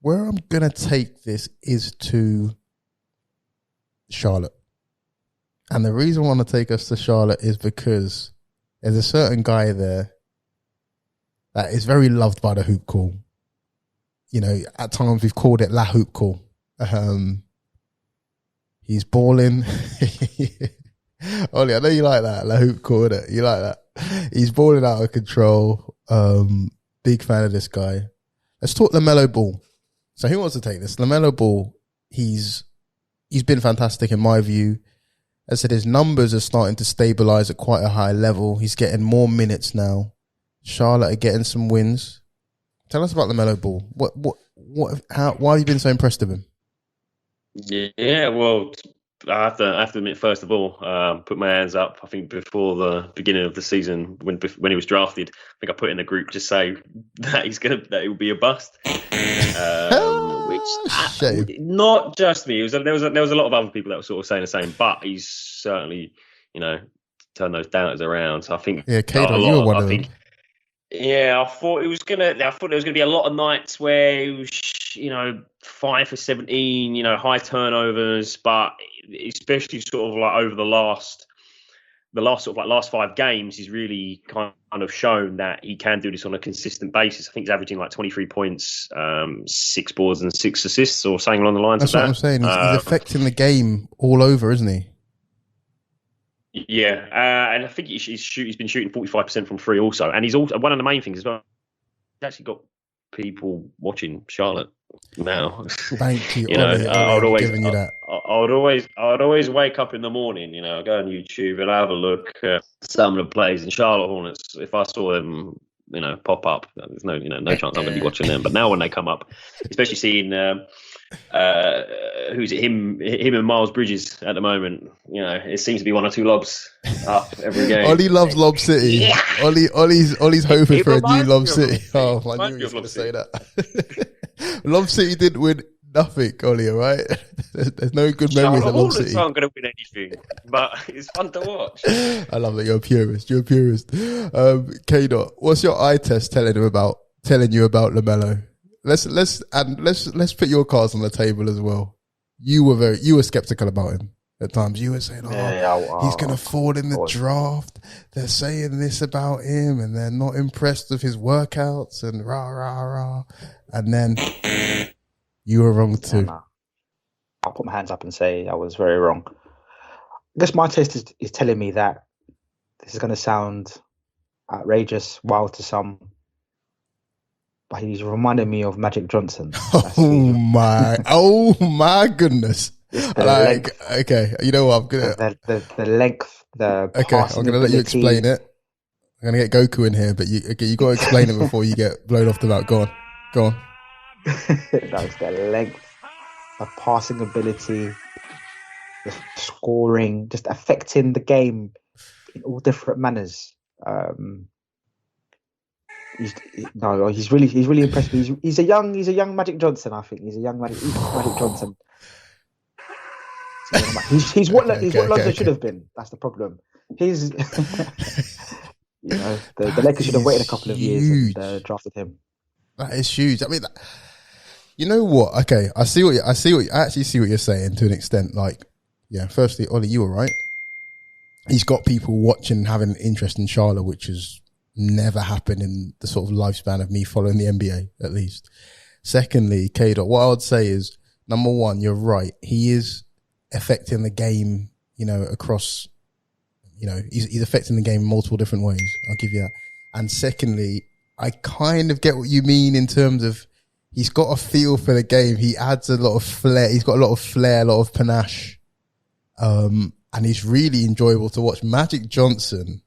where I'm gonna take this is to Charlotte, and the reason I want to take us to Charlotte is because there's a certain guy there that is very loved by the hoop call. You know, at times we've called it La Hoop Call. He's balling. Ollie, I know you like that. La Hoop Call, innit? You like that. He's balling out of control. Big fan of this guy. Let's talk LaMelo Ball. So who wants to take this? LaMelo Ball, he's been fantastic in my view. As I said, his numbers are starting to stabilize at quite a high level. He's getting more minutes now. Charlotte are getting some wins. Tell us about LaMelo Ball. Why have you been so impressed with him? Yeah, well, I have to admit, first of all, put my hands up. I think before the beginning of the season, when he was drafted, I think I put in a group just say that it will be a bust. Not just me. There was a lot of other people that were sort of saying the same, but he's certainly, turned those doubters around. So I think Kato, you were one of them. Yeah, I thought there was gonna be a lot of nights where he was, 5 for 17, high turnovers, but especially sort of like over the last 5 games, he's really kind of shown that he can do this on a consistent basis. I think he's averaging like 23 points, 6 boards and 6 assists, or something along the lines of that. That's what I'm saying. He's affecting the game all over, isn't he? Yeah, and I think he's been shooting 45% from free also, and he's also one of the main things as well. He's actually got people watching Charlotte now. Thank you. I would always wake up in the morning. I go on YouTube and I have a look at some of the plays in Charlotte Hornets. If I saw them, pop up, there's no chance I'm going to be watching them. But now when they come up, especially seeing who's it? Him and Miles Bridges at the moment. It seems to be 1 or 2 lobs up every game. Ollie loves Lob City. Yeah. Ollie's hoping for a new Lob City. Oh, I knew he was going to say that. Lob City didn't win nothing, Ollie. All right, there's no good memories at Lob City. Aren't going to win anything, but it's fun to watch. I love that you're a purist. K-Dot, what's your eye test telling you about LaMelo? Let's put your cards on the table as well. You were skeptical about him at times. You were saying, he's going to fall in the draft. They're saying this about him and they're not impressed with his workouts and rah, rah, rah. And then you were wrong too. I'll put my hands up and say I was very wrong. I guess my test is telling me that this is going to sound outrageous, wild to some, but he's reminding me of Magic Johnson. Oh my goodness! Okay, you know what? I'm gonna the length, okay. I'm gonna let you explain it. I'm gonna get Goku in here, but you got to explain it before you get blown off the mouth. Go on. That's the length, the passing ability, the scoring, just affecting the game in all different manners. He's really impressed me. He's a young Magic Johnson. I think he's a young Magic Johnson. He's what Lonzo should have been. That's the problem. He's the Lakers should have waited a couple of years and drafted him. That is huge. I mean, you know what? Okay, I actually see what you're saying to an extent. Like, yeah. Firstly, Ollie, you were right. He's got people watching, having an interest in Charlotte, which has never happened in the sort of lifespan of me following the NBA, at least. Secondly, K-Dot, what I would say is, number one, you're right. He is affecting the game, across, he's affecting the game in multiple different ways. I'll give you that. And secondly, I kind of get what you mean in terms of he's got a feel for the game. He adds a lot of flair. He's got a lot of flair, a lot of panache. And he's really enjoyable to watch. Magic Johnson,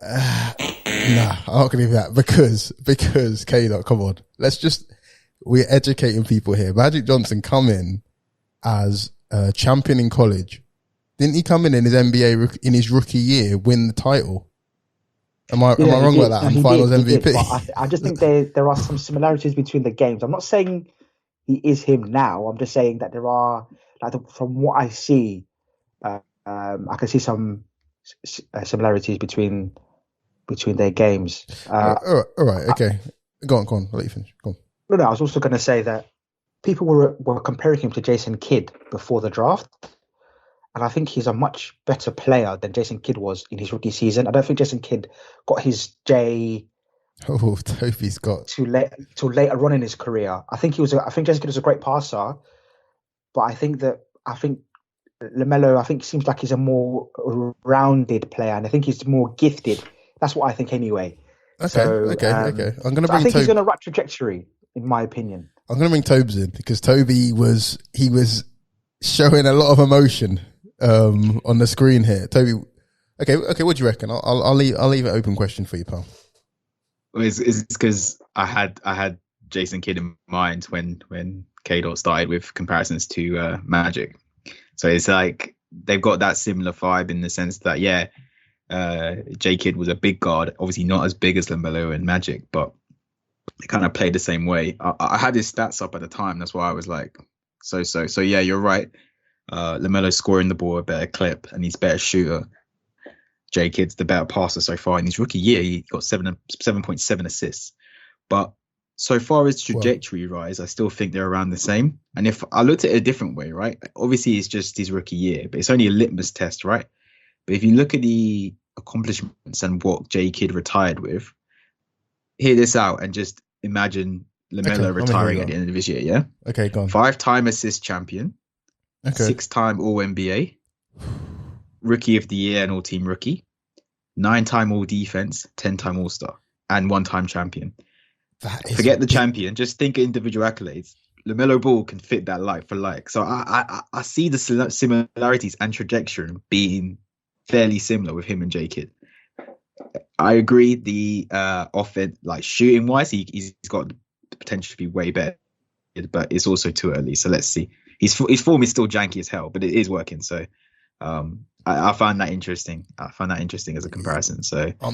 I'm not going to do that because K-Dot, come on. We're educating people here. Magic Johnson come in as a champion in college. Didn't he come in his NBA, in his rookie year, win the title? Am I wrong about that? And finals MVP. I just think there are some similarities between the games. I'm not saying he is him now. I'm just saying that there are, from what I see, I can see some similarities between their games. All right. Okay. Go on. I'll let you finish. Go on. No, I was also going to say that people were comparing him to Jason Kidd before the draft. And I think he's a much better player than Jason Kidd was in his rookie season. I don't think Jason Kidd got his J. Oh, Toby's got too later on in his career. I think Jason Kidd was a great passer, but I think LaMelo seems like he's a more rounded player, and I think he's more gifted. That's what I think anyway. Okay. I'm going to bring. I think he's on a right trajectory, in my opinion. I'm going to bring Tobes in because Toby was showing a lot of emotion on the screen here. Toby, okay. What do you reckon? I'll leave an open question for you, pal. Well, it's because I had Jason Kidd in mind when K-Dot started with comparisons to Magic. So it's like they've got that similar vibe in the sense that J Kidd was a big guard, obviously not as big as LaMelo and Magic, but they kind of played the same way. I had his stats up at the time, that's why I was like, so yeah, you're right. LaMelo's scoring the ball a better clip and he's a better shooter. J Kidd's the better passer so far. In his rookie year, he got 7.7 assists. But so far as trajectory rise, I still think they're around the same. And if I looked at it a different way, right? Obviously, it's just his rookie year, but it's only a litmus test, right? But if you look at the accomplishments and what J Kidd retired with, hear this out and just imagine LaMelo retiring at the end of this year, yeah? Okay, go on. 5-time assist champion. Okay. 6-time All-NBA. Rookie of the year and all-team rookie. 9-time All-Defense. 10-time All-Star. And 1-time champion. Forget the champion. Just think of individual accolades. LaMelo Ball can fit that like for like. So I see the similarities and trajectory being fairly similar with him and J Kidd. I agree. The offense, like shooting wise, he's got the potential to be way better, but it's also too early. So let's see. His form is still janky as hell, but it is working. So I find that interesting. I find that interesting as a comparison. So I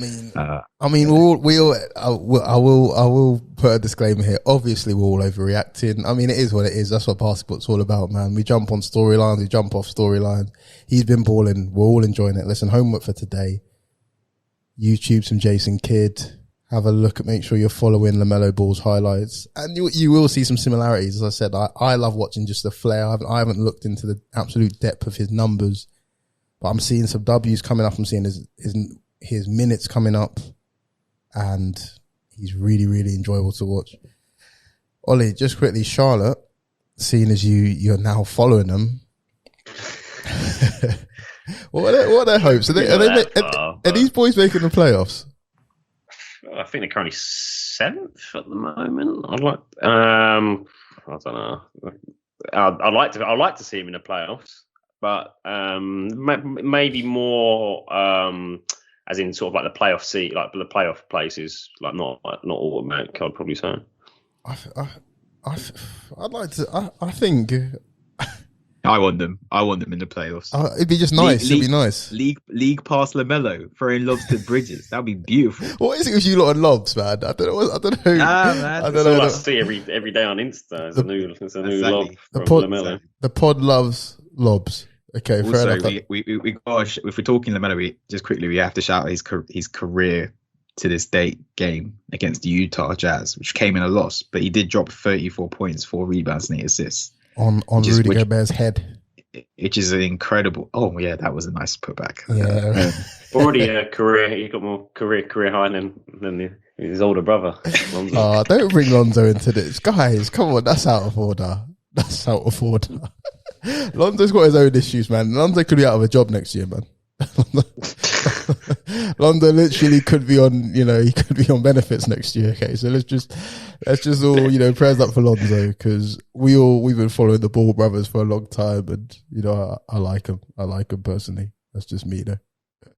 will put a disclaimer here. Obviously, we're all overreacting. I mean, it is what it is. That's what basketball's all about, man. We jump on storylines, we jump off storylines. He's been balling. We're all enjoying it. Listen, homework for today. YouTube some Jason Kidd. Have a look at, make sure you're following LaMelo Ball's highlights, and you will see some similarities. As I said, I love watching just the flair. I haven't looked into the absolute depth of his numbers, but I'm seeing some W's coming up. I'm seeing his minutes coming up, and he's really, really enjoyable to watch. Ollie, just quickly, Charlotte, seeing as you're now following them, what are their hopes? Are these boys making the playoffs? I think they're currently 7th at the moment. I don't know. I'd like to see him in the playoffs, but maybe more as in sort of like the playoff seat, like the playoff places, like not automatic. I'd probably say. I'd like to. I think. I want them in the playoffs. It'd be just nice. It'd be nice. League past LaMelo, throwing lobs to Bridges. That'd be beautiful. What is it with you lot of lobs, man? I don't know. Nah, man. I don't know. I see every day on Insta. It's a new lob from LaMelo. The pod loves lobs. Okay, also, fair enough. We gosh, if we're talking LaMelo, we have to shout out his career to this date game against the Utah Jazz, which came in a loss, but he did drop 34 points, 4 rebounds, and 8 assists. On Rudy Gobert's head. Which is an incredible. Oh yeah, that was a nice putback. Yeah, already a career. He got more career high than his older brother. Oh, don't bring Lonzo into this, guys. Come on, that's out of order. Lonzo's got his own issues, man. Lonzo could be out of a job next year, man. Lonzo literally could be on, he could be on benefits next year. Okay, so let's just all, prayers up for Lonzo, because we've been following the Ball brothers for a long time, and I like him. I like him personally. That's just me, though.